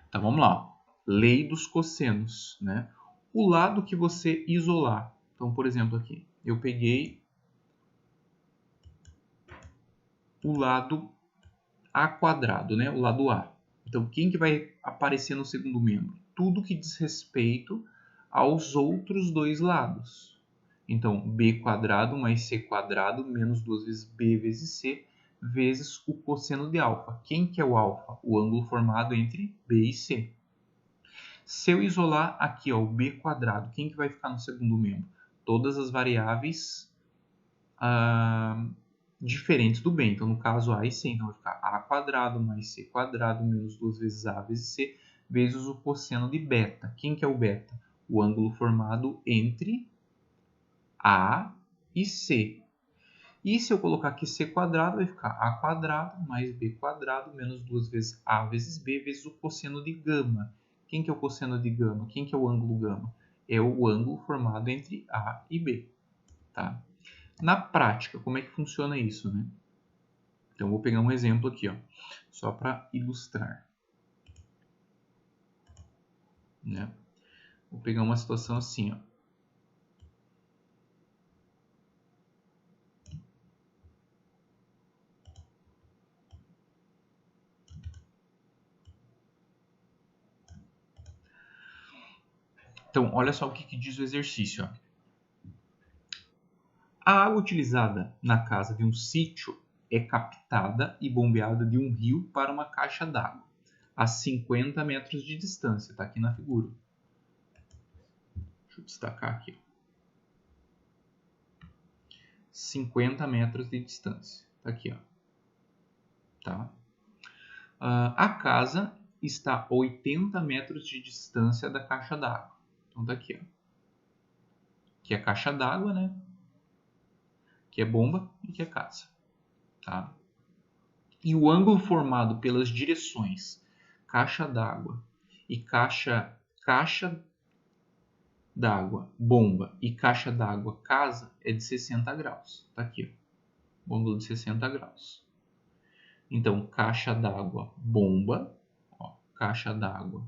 Então vamos lá. Lei dos cossenos, né? O lado que você isolar. Então, por exemplo, aqui, eu peguei o lado A quadrado, né? O lado A. Então, quem que vai aparecer no segundo membro? Tudo que diz respeito aos outros dois lados. Então, b quadrado mais c quadrado menos 2 vezes b vezes c vezes o cosseno de alfa. Quem que é o alfa? O ângulo formado entre b e c. Se eu isolar aqui ó, o b quadrado, quem que vai ficar no segundo membro? Todas as variáveis diferentes do b. Então, no caso, a e c. Então, vai ficar a quadrado mais c quadrado menos 2 vezes a vezes c vezes o cosseno de beta. Quem que é o beta? O ângulo formado entre a e c. E se eu colocar aqui c quadrado, vai ficar a quadrado mais b quadrado menos 2 vezes a vezes b vezes o cosseno de gama. Quem que é o cosseno de gama? Quem que é o ângulo gama? É o ângulo formado entre a e b. Tá? Na prática, como é que funciona isso, né? Então, vou pegar um exemplo aqui, ó, só para ilustrar. Né? Vou pegar uma situação assim, ó. Então, olha só o que diz o exercício. Ó. A água utilizada na casa de um sítio é captada e bombeada de um rio para uma caixa d'água, a 50 metros de distância. Está aqui na figura. Deixa eu destacar aqui. 50 metros de distância. Está aqui. Ó. Tá? A casa está a 80 metros de distância da caixa d'água. Então, está aqui. Ó. Aqui é a caixa d'água, né? Que é bomba e que é casa. Tá? E o ângulo formado pelas direções caixa d'água e caixa d'água bomba e caixa d'água casa é de 60 graus. Tá aqui, ó. O ângulo de 60 graus. Então, caixa d'água bomba, ó, caixa d'água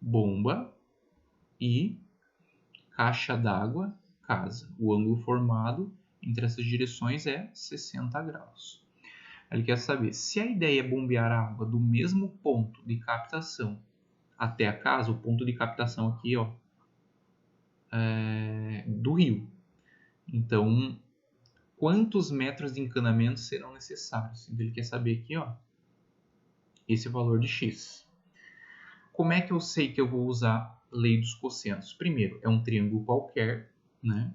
bomba e caixa d'água casa. O ângulo formado entre essas direções é 60 graus. Ele quer saber se a ideia é bombear a água do mesmo ponto de captação até a casa, o ponto de captação aqui, ó, do rio. Então, quantos metros de encanamento serão necessários? Então, ele quer saber aqui, ó, esse valor de x. Como é que eu sei que eu vou usar a lei dos cossenos? Primeiro, é um triângulo qualquer, né?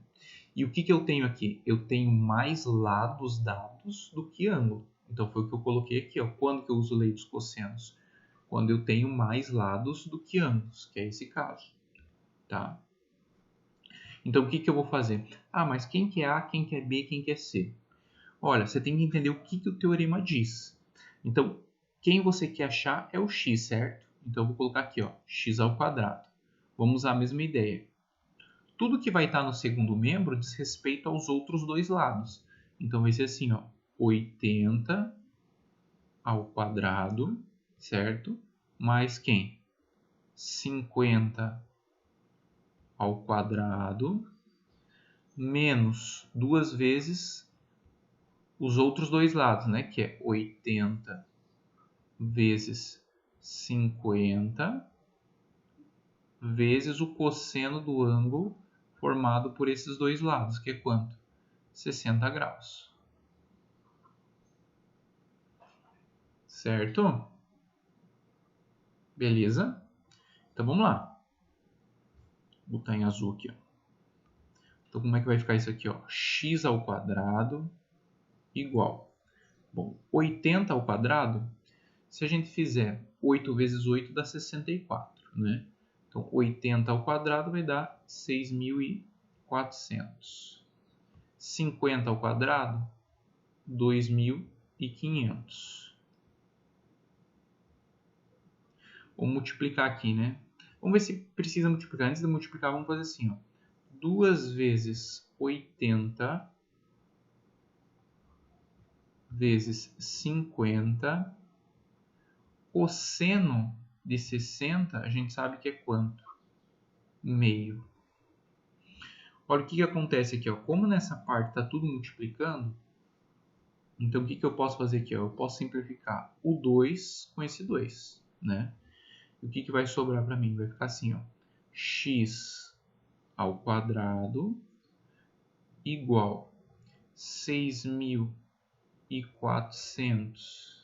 E o que eu tenho aqui? Eu tenho mais lados dados do que ângulo. Então, foi o que eu coloquei aqui. Ó. Quando que eu uso a lei dos cossenos? Quando eu tenho mais lados do que ângulos, que é esse caso. Tá? Então, o que eu vou fazer? Ah, mas quem que é A, quem que é B, quem que é C? Olha, você tem que entender o que o teorema diz. Então, quem você quer achar é o x, certo? Então, eu vou colocar aqui, ó, x ao quadrado. Vamos usar a mesma ideia. Tudo que vai estar no segundo membro diz respeito aos outros dois lados. Então, vai ser assim, ó, 80 ao quadrado, certo? Mais quem? 50 ao quadrado, menos 2 vezes os outros dois lados, né? Que é 80 vezes 50 vezes o cosseno do ângulo formado por esses dois lados, que é quanto? 60 graus. Certo? Beleza? Então vamos lá. Vou botar em azul aqui. Ó. Então como é que vai ficar isso aqui? Ó? X ao quadrado igual. Bom, 80 ao quadrado, se a gente fizer 8 vezes 8 dá 64, né? Então 80 ao quadrado vai dar 6.400. 50 ao quadrado, 2.500. Vou multiplicar aqui, né? Vamos ver se precisa multiplicar. Antes de multiplicar, vamos fazer assim, ó. 2 vezes 80 vezes 50 cosseno de 60, a gente sabe que é quanto? Meio. Olha o que acontece aqui, ó. Como nessa parte está tudo multiplicando, então o que eu posso fazer aqui? Ó? Eu posso simplificar o 2 com esse 2, né? E o que vai sobrar para mim? Vai ficar assim, ó. X ao quadrado igual 6.400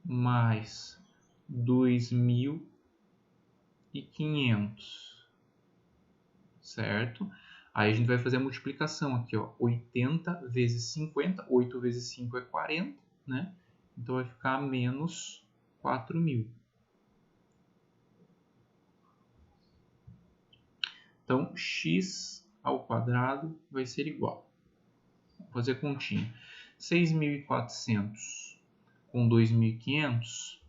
mais 2.500, certo? Aí a gente vai fazer a multiplicação aqui, ó. 80 vezes 50, 8 vezes 5 é 40, né? Então vai ficar menos 4.000. Então, x ao quadrado vai ser igual. Vou fazer continha. 6.400 com 2.500.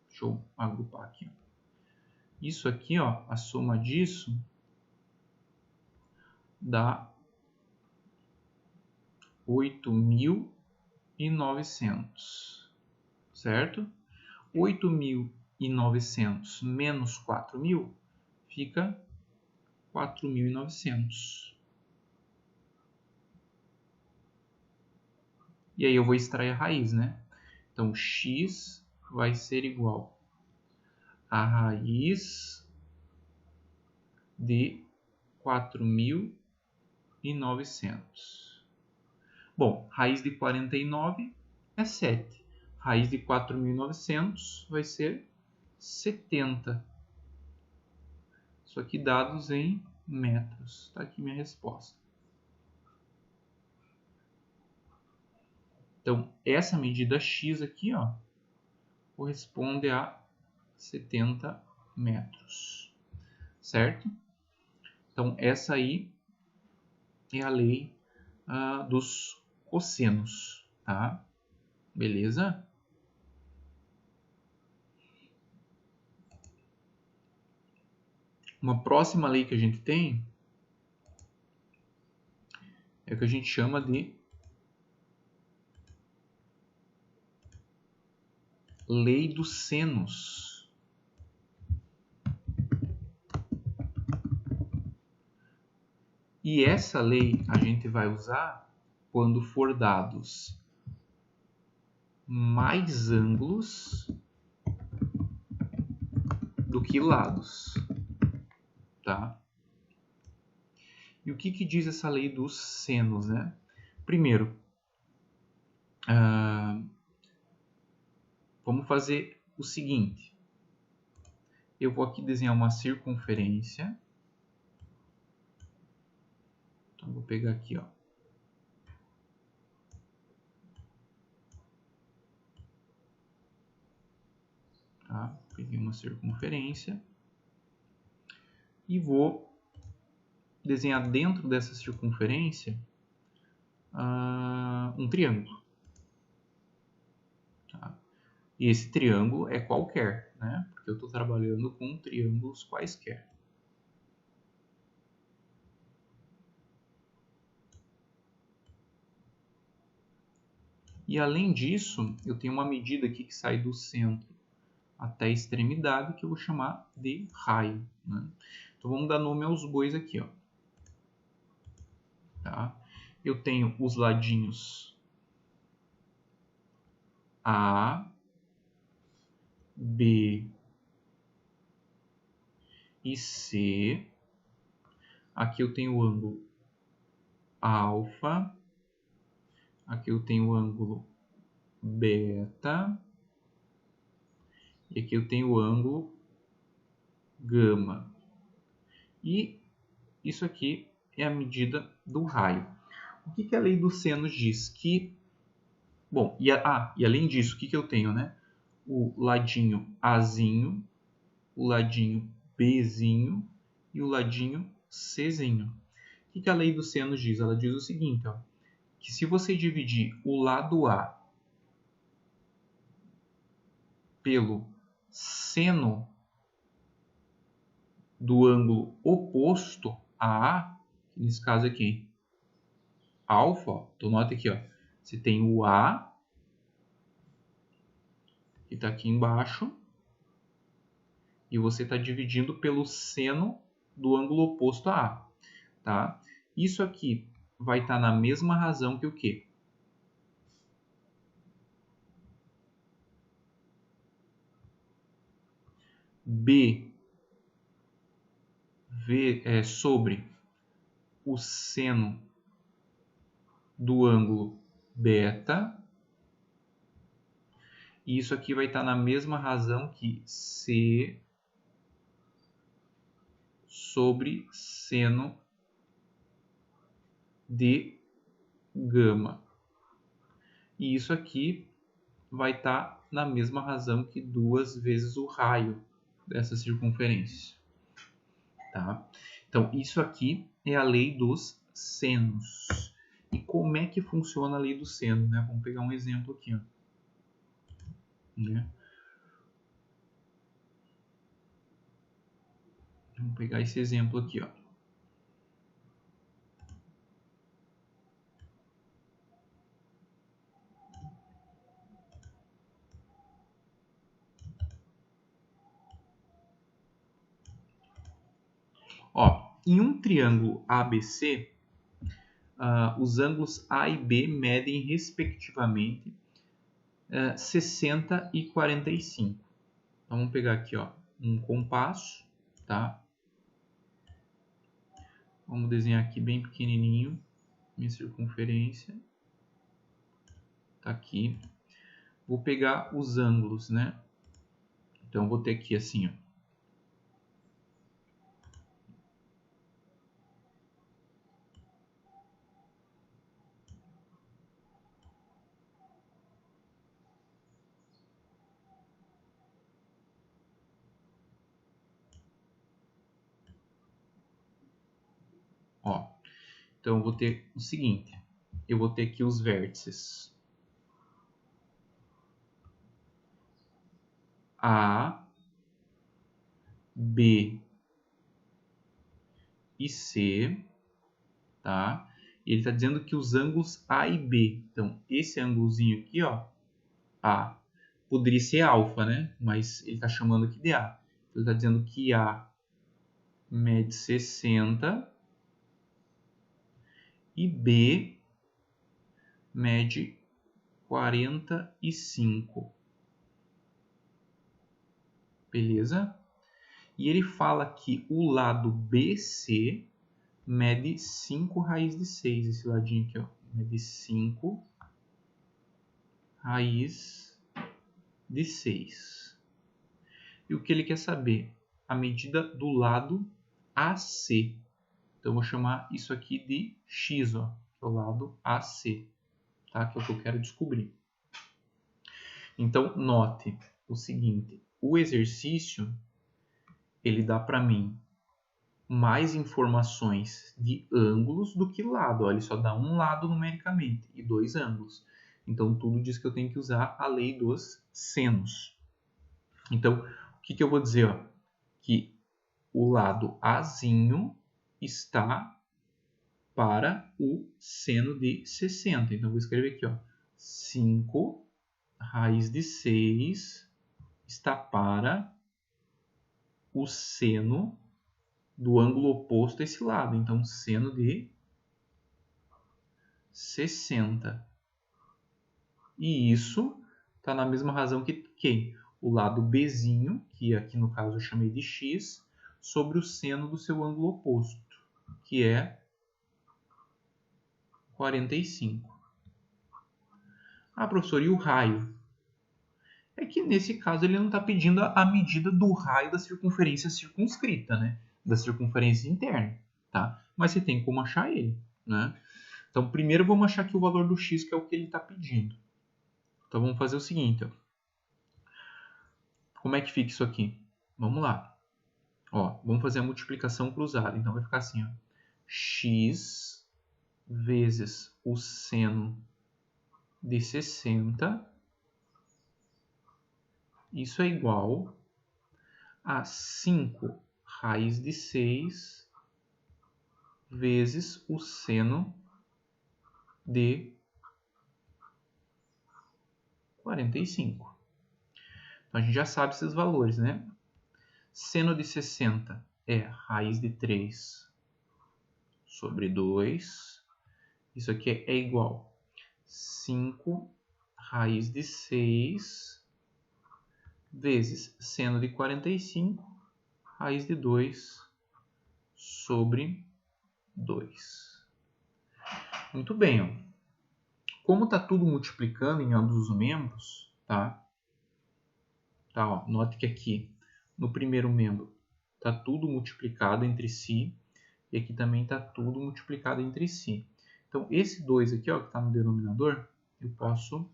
Deixa eu agrupar aqui. Isso aqui, ó, a soma disso dá 8.900, certo? 8.900 menos 4.000 fica 4.900. E aí eu vou extrair a raiz, né? Então, x vai ser igual a raiz de 4.900. Bom, raiz de 49 é 7. Raiz de 4.900 vai ser 70. Isso aqui dados em metros. Está aqui minha resposta. Então, essa medida x aqui, ó, corresponde a 70 metros. Certo? Então, essa aí é a lei dos cossenos, tá? Beleza? Uma próxima lei que a gente tem é o que a gente chama de lei dos senos. E essa lei a gente vai usar quando for dados mais ângulos do que lados, tá? E o que diz essa lei dos senos, né? Primeiro, vamos fazer o seguinte. Eu vou aqui desenhar uma circunferência. Então, vou pegar aqui, ó. Tá? Peguei uma circunferência. E vou desenhar dentro dessa circunferência um triângulo. Tá? E esse triângulo é qualquer, né? Porque eu estou trabalhando com triângulos quaisquer. E além disso, eu tenho uma medida aqui que sai do centro até a extremidade que eu vou chamar de raio, né? Então vamos dar nome aos bois aqui, ó. Tá? Eu tenho os ladinhos A, B e C. Aqui eu tenho o ângulo alfa. Aqui eu tenho o ângulo beta. E aqui eu tenho o ângulo gama. E isso aqui é a medida do raio. O que a lei dos senos diz? Que, bom, e além disso, o que eu tenho, né? O ladinho Azinho, o ladinho Bzinho e o ladinho Czinho. O que a lei dos senos diz? Ela diz o seguinte, ó, que se você dividir o lado A pelo seno do ângulo oposto a A, que nesse caso aqui, alfa, então nota aqui, ó, você tem o A, que está aqui embaixo, e você está dividindo pelo seno do ângulo oposto a A. Tá? Isso aqui vai estar na mesma razão que o quê? B sobre o seno do ângulo beta. E isso aqui vai estar na mesma razão que C sobre seno de gama. E isso aqui vai estar na mesma razão que 2 vezes o raio dessa circunferência. Tá? Então, isso aqui é a lei dos senos. E como é que funciona a lei do seno? Né? Vamos pegar um exemplo aqui. Ó. Né? Vamos pegar esse exemplo aqui. Ó. Ó, em um triângulo ABC, os ângulos A e B medem respectivamente 60 e 45. Então vamos pegar aqui ó, um compasso, tá? Vamos desenhar aqui bem pequenininho minha circunferência. Tá aqui. Vou pegar os ângulos, né? Então vou ter aqui assim, ó. Ó, então eu vou ter o seguinte, eu vou ter aqui os vértices A, B e C, tá? E ele está dizendo que os ângulos A e B, então esse ângulozinho aqui, ó, A, poderia ser alfa, né? Mas ele está chamando aqui de A. Ele está dizendo que A mede 60 e B mede 45. Beleza? E ele fala que o lado BC mede 5 raiz de 6. Esse ladinho aqui, ó, mede 5 raiz de 6. E o que ele quer saber? A medida do lado AC. Então, eu vou chamar isso aqui de X, ó, que é o lado AC, tá? Que é o que eu quero descobrir. Então, note o seguinte. O exercício, ele dá para mim mais informações de ângulos do que lado. Ó, ele só dá um lado numericamente e 2 ângulos. Então, tudo diz que eu tenho que usar a lei dos senos. Então, o que eu vou dizer? Ó? Que o lado Azinho está para o seno de 60. Então, vou escrever aqui, ó, 5 raiz de 6 está para o seno do ângulo oposto a esse lado. Então, seno de 60. E isso está na mesma razão que o lado Bzinho, que aqui no caso eu chamei de x, sobre o seno do seu ângulo oposto, que é 45. Ah, professor, e o raio? É que nesse caso ele não está pedindo a medida do raio da circunferência circunscrita, né? Da circunferência interna, tá? Mas você tem como achar ele, né? Então, primeiro vamos achar aqui o valor do x, que é o que ele está pedindo. Então, vamos fazer o seguinte, ó. Como é que fica isso aqui? Vamos lá. Ó, vamos fazer a multiplicação cruzada. Então, vai ficar assim, ó. X vezes o seno de 60. Isso é igual a 5 raiz de 6 vezes o seno de 45. Então, a gente já sabe esses valores, né? Seno de 60 é raiz de 3 sobre 2. Isso aqui é igual a 5 raiz de 6 vezes seno de 45 raiz de 2 sobre 2. Muito bem, ó. Como está tudo multiplicando em ambos os membros, tá? Tá, ó, note que aqui no primeiro membro está tudo multiplicado entre si e aqui também está tudo multiplicado entre si. Então, esse 2 aqui, ó, que está no denominador, eu posso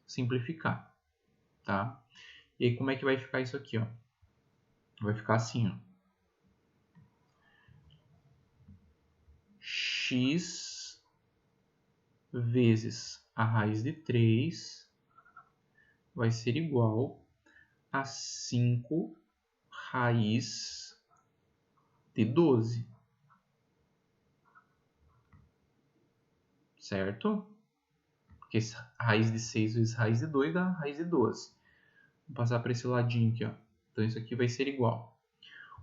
simplificar, tá? E aí, como é que vai ficar isso aqui, ó? Vai ficar assim, ó. X vezes a raiz de 3 vai ser igual a 5 raiz de 12. Certo? Porque raiz de 6 vezes raiz de 2 dá raiz de 12. Vou passar para esse ladinho aqui, ó. Então, isso aqui vai ser igual.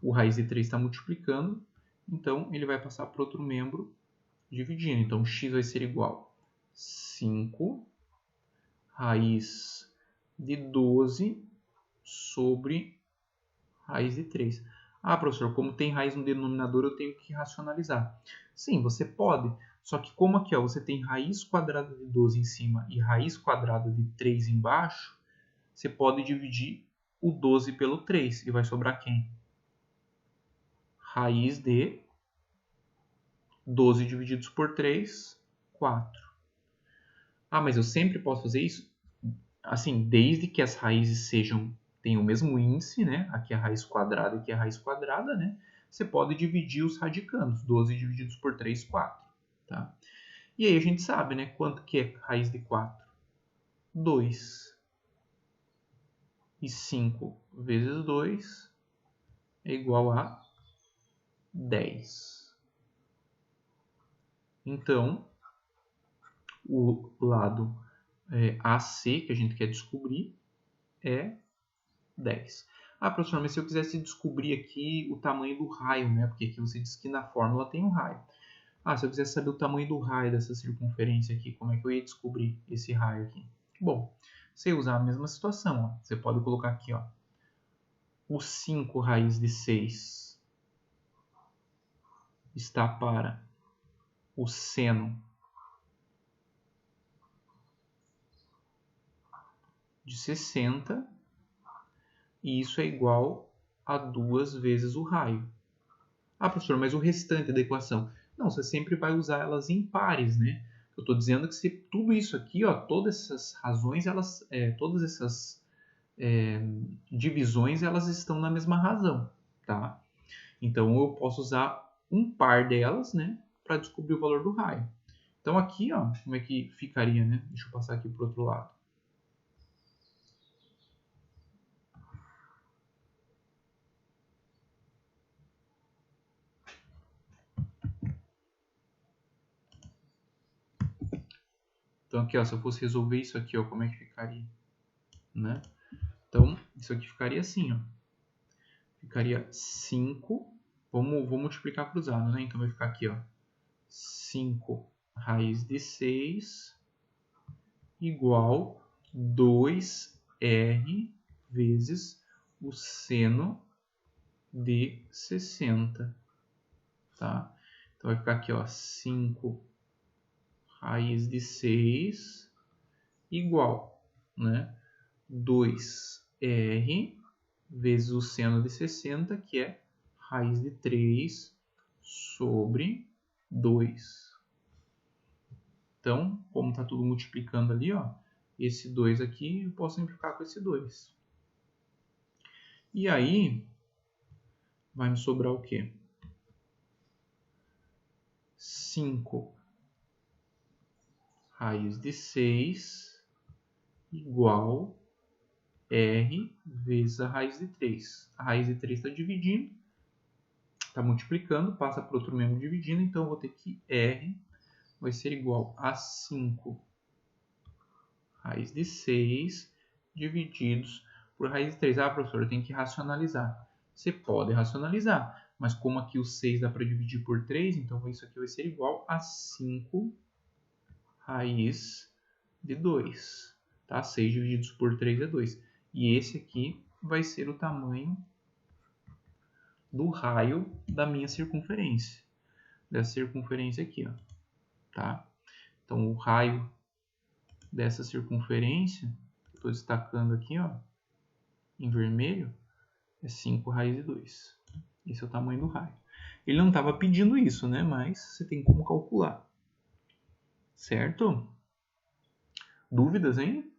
O raiz de 3 está multiplicando, então ele vai passar para outro membro dividindo. Então, x vai ser igual a 5 raiz de 12 sobre raiz de 3. Ah, professor, como tem raiz no denominador, eu tenho que racionalizar. Sim, você pode. Só que como aqui ó, você tem raiz quadrada de 12 em cima e raiz quadrada de 3 embaixo, você pode dividir o 12 pelo 3 e vai sobrar quem? Raiz de 12 divididos por 3, 4. Ah, mas eu sempre posso fazer isso? Assim, desde que as raízes tenham o mesmo índice, né? Aqui é a raiz quadrada, aqui é a raiz quadrada, né? Você pode dividir os radicandos. 12 divididos por 3, 4. Tá? E aí a gente sabe, né? Quanto que é raiz de 4? 2. E 5 vezes 2 é igual a 10. Então, o lado AC que a gente quer descobrir é 10. Ah, professor, mas se eu quisesse descobrir aqui o tamanho do raio, né? Porque aqui você diz que na fórmula tem um raio. Ah, se eu quisesse saber o tamanho do raio dessa circunferência aqui, como é que eu ia descobrir esse raio aqui? Bom, você ia usar a mesma situação, ó. Você pode colocar aqui, ó, o 5 raiz de 6 está para o seno de 60 e isso é igual a 2 vezes o raio. Ah, professor, mas o restante da equação? Não, você sempre vai usar elas em pares, né? Eu estou dizendo que se tudo isso aqui, ó, todas essas razões, todas essas divisões, elas estão na mesma razão, tá? Então, eu posso usar um par delas, né, para descobrir o valor do raio. Então, aqui, ó, como é que ficaria, né? Deixa eu passar aqui para o outro lado. Então, aqui, ó, se eu fosse resolver isso aqui, ó, como é que ficaria? Né? Então, isso aqui ficaria assim, ó. Ficaria 5, vou multiplicar cruzado, né? Então, vai ficar aqui, ó, 5 raiz de 6 igual 2r vezes o seno de 60, tá? Então, vai ficar aqui, ó, 5 raiz de 6 igual, né, 2r vezes o seno de 60, que é raiz de 3 sobre 2. Então, como está tudo multiplicando ali, ó, esse 2 aqui, eu posso simplificar com esse 2. E aí, vai me sobrar o quê? 5 raiz de 6 igual r vezes a raiz de 3. A raiz de 3 está dividindo, está multiplicando, passa para outro membro dividindo, então eu vou ter que r vai ser igual a 5 raiz de 6 divididos por raiz de 3. Ah, professor, eu tenho que racionalizar. você pode racionalizar. Mas como aqui o 6 dá para dividir por 3, então isso aqui vai ser igual a 5 raiz de 2. Tá? 6 divididos por 3 é 2. E esse aqui vai ser o tamanho do raio da minha circunferência. Dessa circunferência aqui, ó. Tá? Então, o raio dessa circunferência, estou destacando aqui, ó, em vermelho, é 5 raiz de 2. Esse é o tamanho do raio. Ele não estava pedindo isso, né? Mas você tem como calcular. Certo? Dúvidas, hein?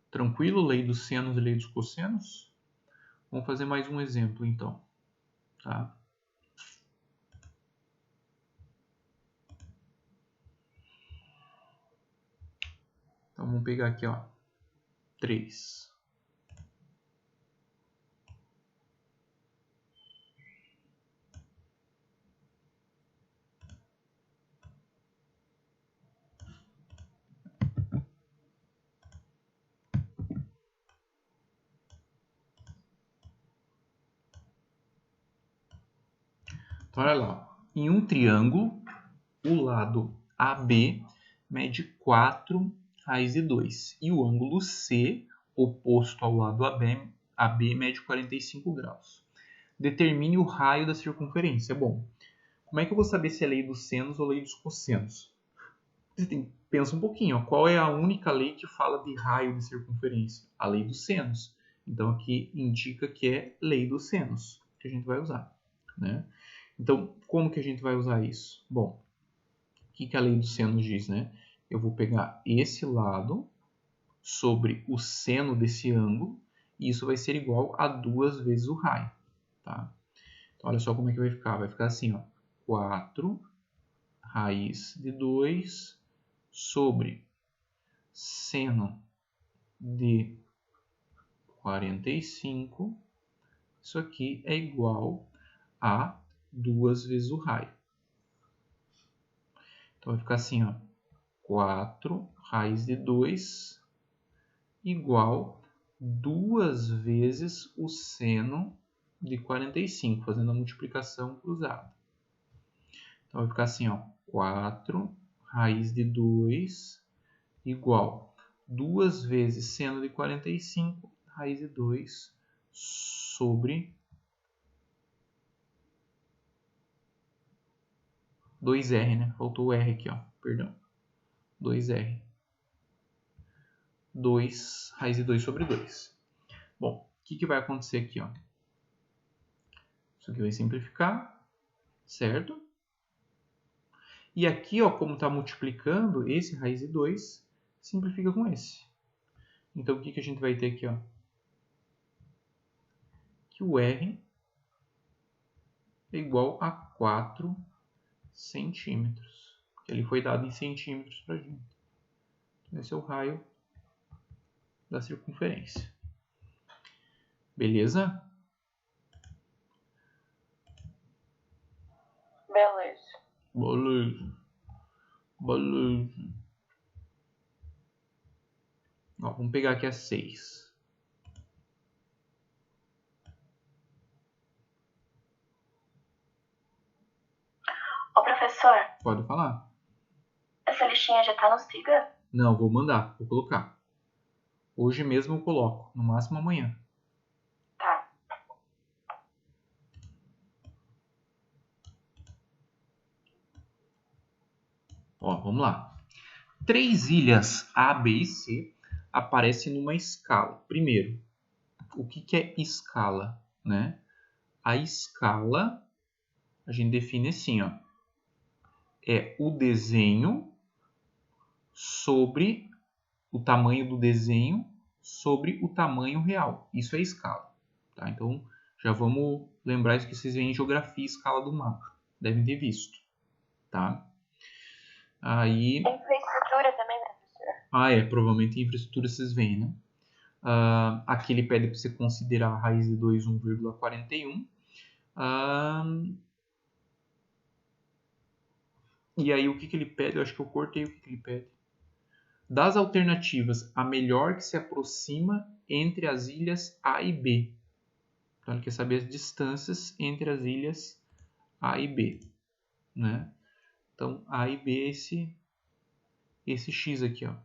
Tranquilo? Lei dos senos e lei dos cossenos? Vamos fazer mais um exemplo, então. Tá? Então, vamos pegar aqui, ó, 3. Então, olha lá. Em um triângulo, o lado AB mede 4 raiz de 2. E o ângulo C, oposto ao lado AB mede 45 graus. Determine o raio da circunferência. Bom, como é que eu vou saber se é lei dos senos ou lei dos cossenos? Pensa um pouquinho, ó, qual é a única lei que fala de raio de circunferência? A lei dos senos. Então aqui indica que é lei dos senos que a gente vai usar, né? Então, como que a gente vai usar isso? Bom, o que a lei dos senos diz, né? Eu vou pegar esse lado sobre o seno desse ângulo e isso vai ser igual a 2 vezes o raio, tá? Então, olha só como é que vai ficar. Vai ficar assim, ó, 4 raiz de 2 sobre seno de 45. Isso aqui é igual a 2 vezes o raio. Então, vai ficar assim, ó, 4 raiz de 2 igual 2 vezes o seno de 45, fazendo a multiplicação cruzada. Então, vai ficar assim, ó, 4 raiz de 2 igual 2 vezes seno de 45, raiz de 2 sobre 2R, né? Faltou o R aqui, ó, perdão. 2R. 2 raiz de 2 sobre 2. Bom, o que vai acontecer aqui, ó? Isso aqui vai simplificar, certo? E aqui, ó, como está multiplicando, esse raiz de 2 simplifica com esse. Então, o que a gente vai ter aqui, ó? Que o R é igual a 4 centímetros. Que ele foi dado em centímetros para a gente. Então, esse é o raio da circunferência. Beleza? Beleza. Beleza. Beleza. Ó, vamos pegar aqui a 6. Ô, professor, Pode falar. essa listinha já tá no Siga? Não, vou mandar, vou colocar. Hoje mesmo eu coloco, no máximo amanhã. Tá. Ó, vamos lá. 3 ilhas A, B e C aparecem numa escala. Primeiro, o que é escala, né? A escala a gente define assim, ó. É o desenho sobre o tamanho do desenho sobre o tamanho real. Isso é escala, tá? Então, já vamos lembrar isso que vocês veem em geografia, escala do mapa. Devem ter visto, tá? Aí... Infraestrutura também, professor? Provavelmente em infraestrutura vocês veem, né? Aqui ele pede para você considerar a raiz de 2, 1,41. E aí o que ele pede? Eu acho que eu cortei o que ele pede. Das alternativas, a melhor que se aproxima entre as ilhas A e B. Então ele quer saber as distâncias entre as ilhas A e B, né? Então A e B é esse x aqui, ó.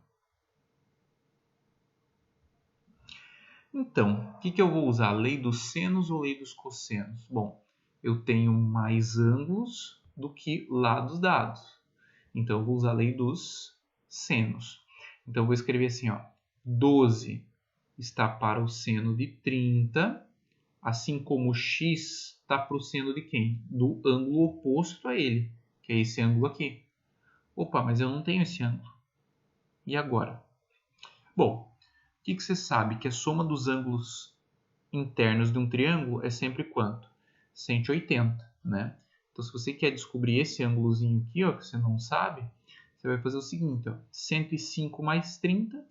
Então, o que eu vou usar? Lei dos senos ou lei dos cossenos? Bom, eu tenho mais ângulos do que lados dados. Então, eu vou usar a lei dos senos. Então, eu vou escrever assim, ó. 12 está para o seno de 30, assim como x está para o seno de quem? Do ângulo oposto a ele, que é esse ângulo aqui. Opa, mas eu não tenho esse ângulo. E agora? Bom, o que você sabe? Que a soma dos ângulos internos de um triângulo é sempre quanto? 180, né? Então, se você quer descobrir esse ângulozinho aqui, ó, que você não sabe, você vai fazer o seguinte, ó, 105 mais 30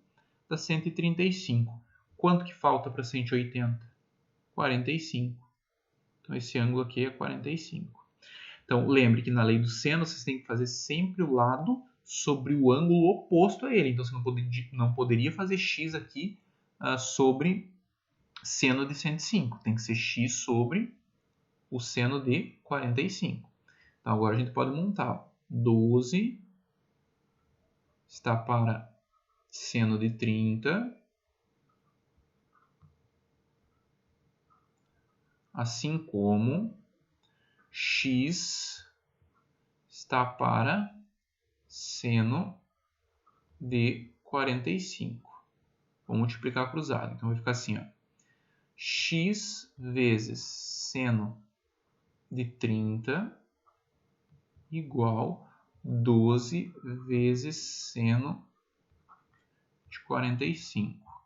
dá 135. Quanto que falta para 180? 45. Então, esse ângulo aqui é 45. Então, lembre que na lei do seno, você tem que fazer sempre o lado sobre o ângulo oposto a ele. Então, você não poderia fazer x aqui sobre seno de 105. Tem que ser x sobre o seno de 45. Então, agora a gente pode montar. 12 está para seno de 30, assim como x está para seno de 45. Vou multiplicar cruzado. Então, vai ficar assim, ó. X vezes seno de 30 igual 12 vezes seno de 45.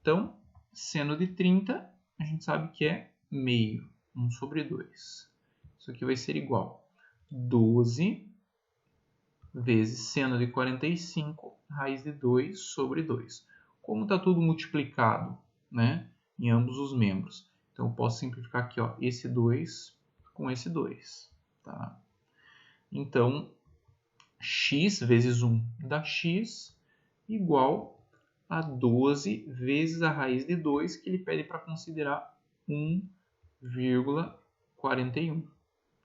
Então, seno de 30, a gente sabe que é meio, 1 sobre 2. Isso aqui vai ser igual a 12 vezes seno de 45, raiz de 2 sobre 2. Como está tudo multiplicado, né, em ambos os membros, então eu posso simplificar aqui, ó, esse 2 com esse 2. Tá? Então, x vezes 1 dá x igual a 12 vezes a raiz de 2, que ele pede para considerar 1,41.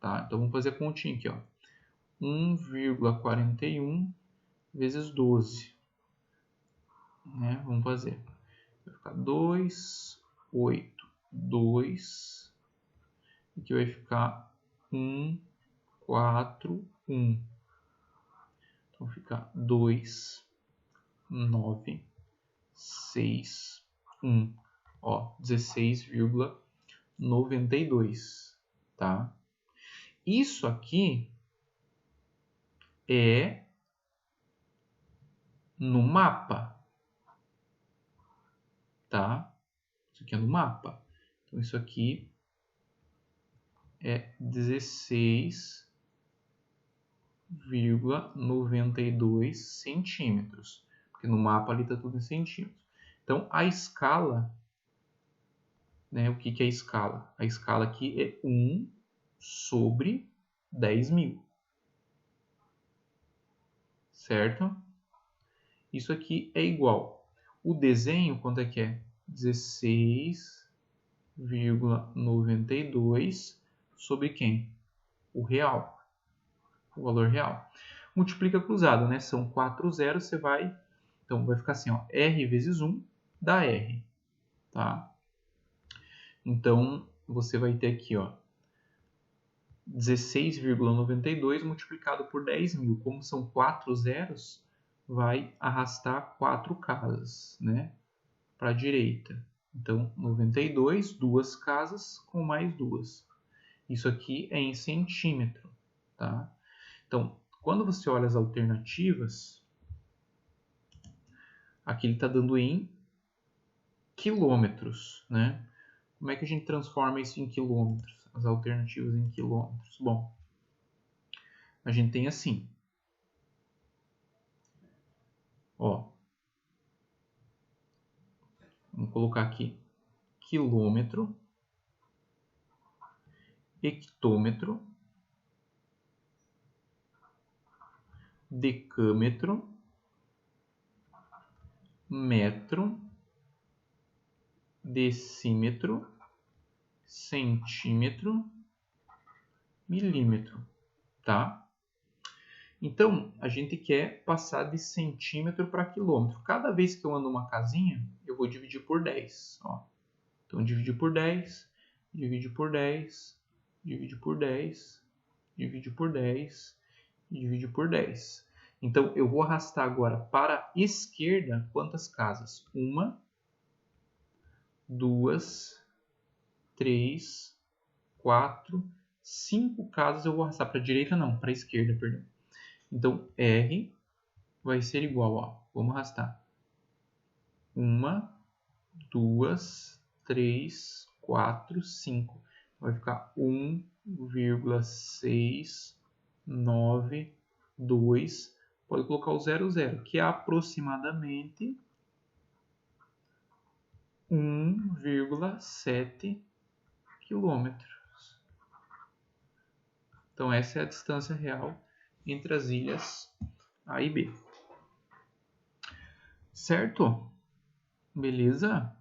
Tá? Então, vamos fazer a continha aqui, ó. 1,41 vezes 12. Né? Vamos fazer. Vai ficar 2, 8, 2. Aqui vai ficar 1, 4, 1. Então fica 2, 9, 6, 1. Ó, 16,92. Tá? Isso aqui é no mapa. Tá? Isso aqui é no mapa. Então, isso aqui é 16,92 centímetros. Porque no mapa ali está tudo em centímetros. Então, a escala, né, o que é a escala? A escala aqui é 1 sobre 10.000. Certo? Isso aqui é igual. O desenho, quanto é que é? 16,92 sobre quem? O real. O valor real. Multiplica cruzado, né? São 4 zeros, você vai... Então, vai ficar assim, ó. R vezes 1 dá R. Tá? Então, você vai ter aqui, ó. 16,92 multiplicado por 10.000. Como são 4 zeros, vai arrastar 4 casas, né? Para a direita. Então, 92, 2 casas com mais 2. Isso aqui é em centímetro, tá? Então, quando você olha as alternativas, aqui ele está dando em quilômetros, né? Como é que a gente transforma isso em quilômetros? As alternativas em quilômetros. Bom, a gente tem assim. Ó, vamos colocar aqui quilômetro, hectômetro, decâmetro, metro, decímetro, centímetro, milímetro, tá? Então, a gente quer passar de centímetro para quilômetro. Cada vez que eu ando uma casinha, eu vou dividir por 10. Ó. Então, dividir por 10, dividir por 10, dividir por 10, dividir por 10, dividir por 10. Então, eu vou arrastar agora para a esquerda quantas casas? 1, 2, 3, 4, 5 casas eu vou arrastar para a direita, não, para a esquerda, perdão. Então, R vai ser igual, ó, vamos arrastar. 1, 2, 3, 4, 5. Vai ficar 1,692. Pode colocar o 00, que é aproximadamente 1,7 quilômetros. Então, essa é a distância real entre as ilhas A e B. Certo? Beleza?